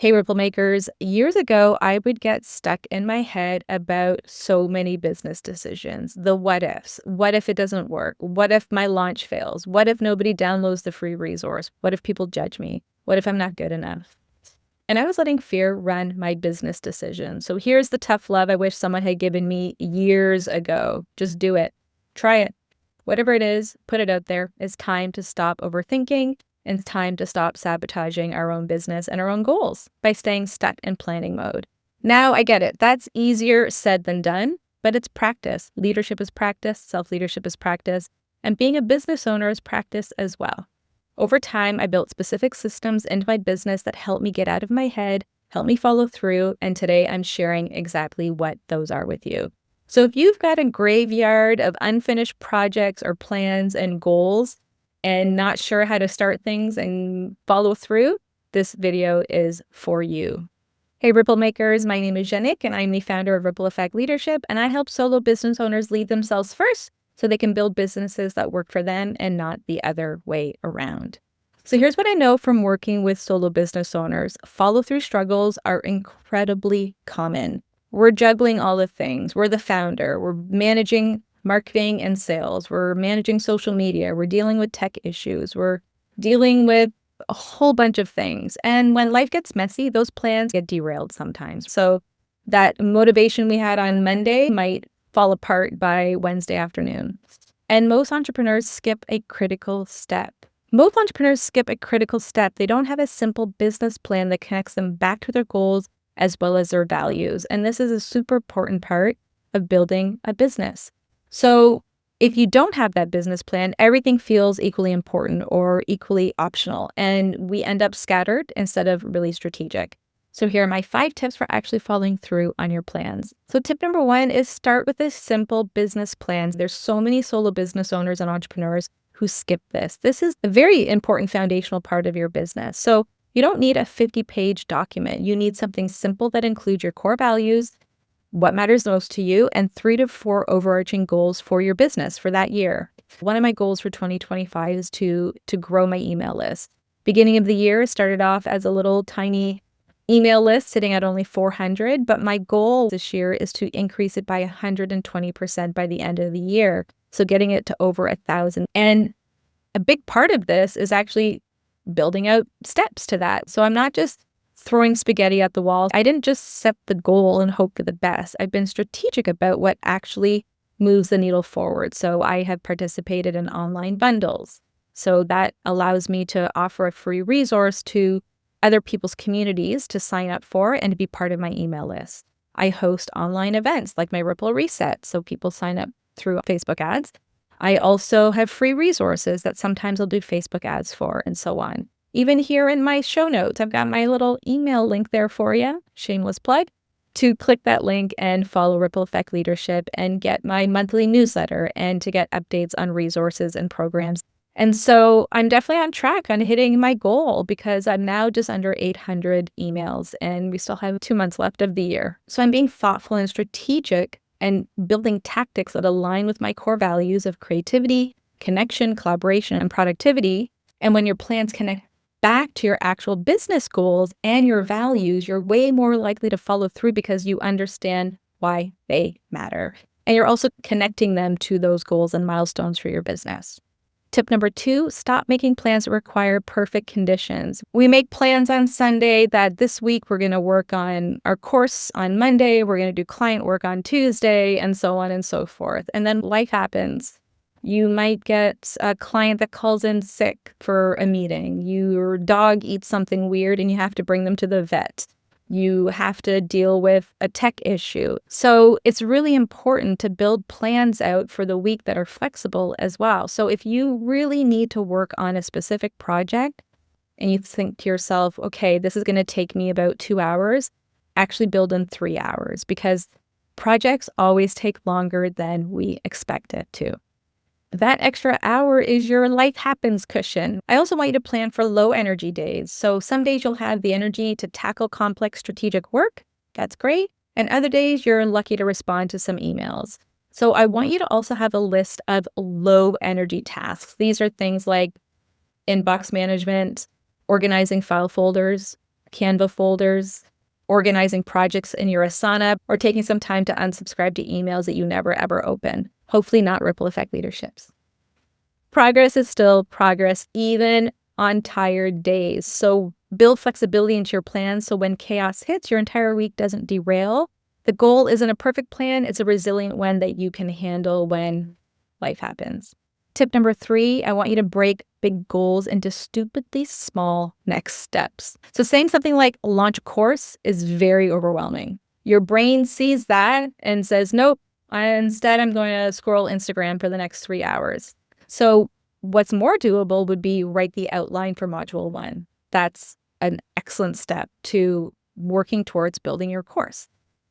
Hey, Ripple Makers. Years ago, I would get stuck in my head about so many business decisions. The what ifs. What if it doesn't work? What if my launch fails? What if nobody downloads the free resource? What if people judge me? What if I'm not good enough? And I was letting fear run my business decisions. So here's the tough love I wish someone had given me years ago. Just do it. Try it. Whatever it is, put it out there. It's time to stop overthinking, and it's time to stop sabotaging our own business and our own goals by staying stuck in planning mode. Now I get it. That's easier said than done, but it's practice. Leadership is practice. Self-leadership is practice. And being a business owner is practice as well. Over time, I built specific systems into my business that helped me get out of my head, helped me follow through, and today I'm sharing exactly what those are with you. So if you've got a graveyard of unfinished projects or plans and goals and not sure how to start things and follow through, this video is for you. Hey, Ripple Makers, my name is Yannick, and I'm the founder of Ripple Effect Leadership, and I help solo business owners lead themselves first so they can build businesses that work for them and not the other way around. So here's what I know from working with solo business owners. Follow-through struggles are incredibly common. We're juggling all the things. We're the founder. We're managing marketing and sales. We're managing social media. We're dealing with tech issues. We're dealing with a whole bunch of things. And when life gets messy, those plans get derailed sometimes. So that motivation we had on Monday might fall apart by Wednesday afternoon. And most entrepreneurs skip a critical step. Most entrepreneurs skip a critical step. They don't have a simple business plan that connects them back to their goals as well as their values. And this is a super important part of building a business. So if you don't have that business plan, everything feels equally important or equally optional, and we end up scattered instead of really strategic. So here are my 5 tips for actually following through on your plans. So tip number 1 is start with a simple business plan. There's so many solo business owners and entrepreneurs who skip this. This is a very important foundational part of your business. So you don't need a 50-page document. You need something simple that includes your core values, what matters most to you, and 3 to 4 overarching goals for your business for that year. One of my goals for 2025 is to grow my email list. Beginning of the year, started off as a little tiny email list sitting at only 400, but my goal this year is to increase it by 120% by the end of the year. So getting it to over 1,000. And a big part of this is actually building out steps to that. So I'm not just throwing spaghetti at the wall. I didn't just set the goal and hope for the best. I've been strategic about what actually moves the needle forward. So I have participated in online bundles. So that allows me to offer a free resource to other people's communities to sign up for and to be part of my email list. I host online events like my Ripple Reset, so people sign up through Facebook ads. I also have free resources that sometimes I'll do Facebook ads for, and so on. Even here in my show notes, I've got my little email link there for you, shameless plug, to click that link and follow Ripple Effect Leadership and get my monthly newsletter and to get updates on resources and programs. And so I'm definitely on track on hitting my goal because I'm now just under 800 emails and we still have 2 months left of the year. So I'm being thoughtful and strategic and building tactics that align with my core values of creativity, connection, collaboration, and productivity. And when your plans connect back to your actual business goals and your values, you're way more likely to follow through because you understand why they matter. And you're also connecting them to those goals and milestones for your business. Tip number 2, stop making plans that require perfect conditions. We make plans on Sunday that this week we're going to work on our course on Monday, we're going to do client work on Tuesday, and so on and so forth. And then life happens. You might get a client that calls in sick for a meeting. Your dog eats something weird and you have to bring them to the vet. You have to deal with a tech issue. So it's really important to build plans out for the week that are flexible as well. So if you really need to work on a specific project and you think to yourself, okay, this is going to take me about 2 hours, actually build in 3 hours because projects always take longer than we expect it to. That extra hour is your life happens cushion. I also want you to plan for low energy days. So some days you'll have the energy to tackle complex strategic work. That's great. And other days you're lucky to respond to some emails. So I want you to also have a list of low energy tasks. These are things like inbox management, organizing file folders, Canva folders, organizing projects in your Asana, or taking some time to unsubscribe to emails that you never ever open. Hopefully not ripple effect leaderships. Progress is still progress, even on tired days. So build flexibility into your plan so when chaos hits, your entire week doesn't derail. The goal isn't a perfect plan, it's a resilient one that you can handle when life happens. Tip number 3, I want you to break big goals into stupidly small next steps. So saying something like launch a course is very overwhelming. Your brain sees that and says, nope, instead I'm going to scroll Instagram for the next 3 hours. So what's more doable would be write the outline for module 1. That's an excellent step to working towards building your course.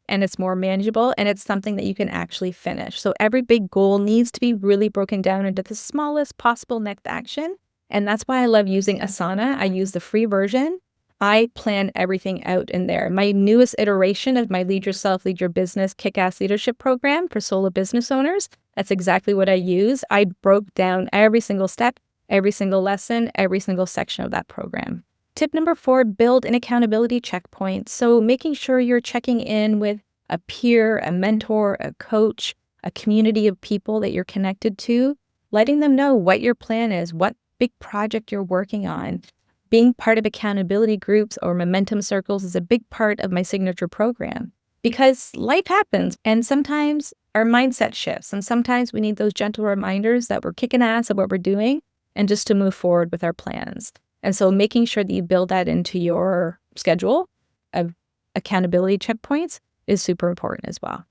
And it's more manageable, and it's something that you can actually finish. So every big goal needs to be really broken down into the smallest possible next action. And that's why I love using Asana. I use the free version. I plan everything out in there. My newest iteration of my Lead Yourself, Lead Your Business Kick-Ass Leadership Program for solo business owners, that's exactly what I use. I broke down every single step, every single lesson, every single section of that program. Tip number 4, build an accountability checkpoint. So making sure you're checking in with a peer, a mentor, a coach, a community of people that you're connected to, letting them know what your plan is, what big project you're working on. Being part of accountability groups or momentum circles is a big part of my signature program because life happens and sometimes our mindset shifts and sometimes we need those gentle reminders that we're kicking ass at what we're doing and just to move forward with our plans. And so making sure that you build that into your schedule of accountability checkpoints is super important as well.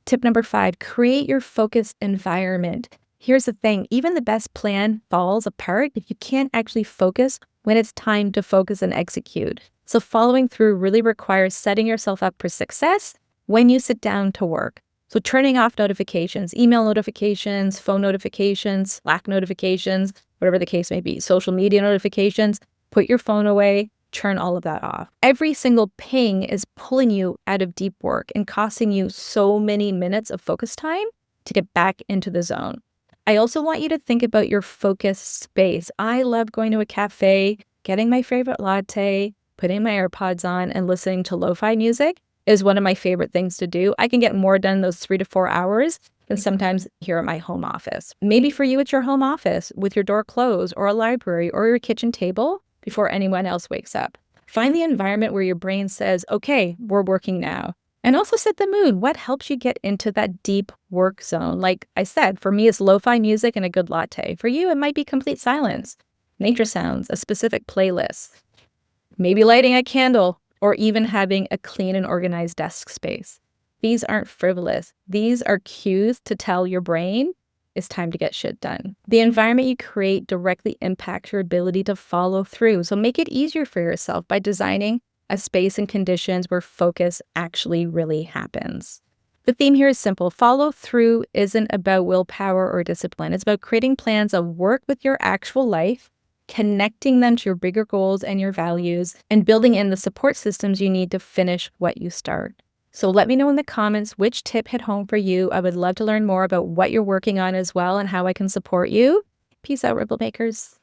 Tip number 5, create your focused environment. Here's the thing, even the best plan falls apart if you can't actually focus when it's time to focus and execute. So following through really requires setting yourself up for success when you sit down to work. So turning off notifications, email notifications, phone notifications, Slack notifications, whatever the case may be, social media notifications, put your phone away, turn all of that off. Every single ping is pulling you out of deep work and costing you so many minutes of focus time to get back into the zone. I also want you to think about your focus space. I love going to a cafe, getting my favorite latte, putting my AirPods on, and listening to lo-fi music is one of my favorite things to do. I can get more done those 3 to 4 hours than sometimes here at my home office. Maybe for you, it's your home office with your door closed, or a library, or your kitchen table before anyone else wakes up. Find the environment where your brain says, okay, we're working now. And also set the mood. What helps you get into that deep work zone? Like I said, for me, it's lo-fi music and a good latte. For you, it might be complete silence, nature sounds, a specific playlist, maybe lighting a candle, or even having a clean and organized desk space. These aren't frivolous. These are cues to tell your brain it's time to get shit done. The environment you create directly impacts your ability to follow through. So make it easier for yourself by designing a space and conditions where focus actually really happens. The theme here is simple. Follow through isn't about willpower or discipline. It's about creating plans of work with your actual life, connecting them to your bigger goals and your values, and building in the support systems you need to finish what you start. So let me know in the comments which tip hit home for you. I would love to learn more about what you're working on as well and how I can support you. Peace out, Ripple Makers.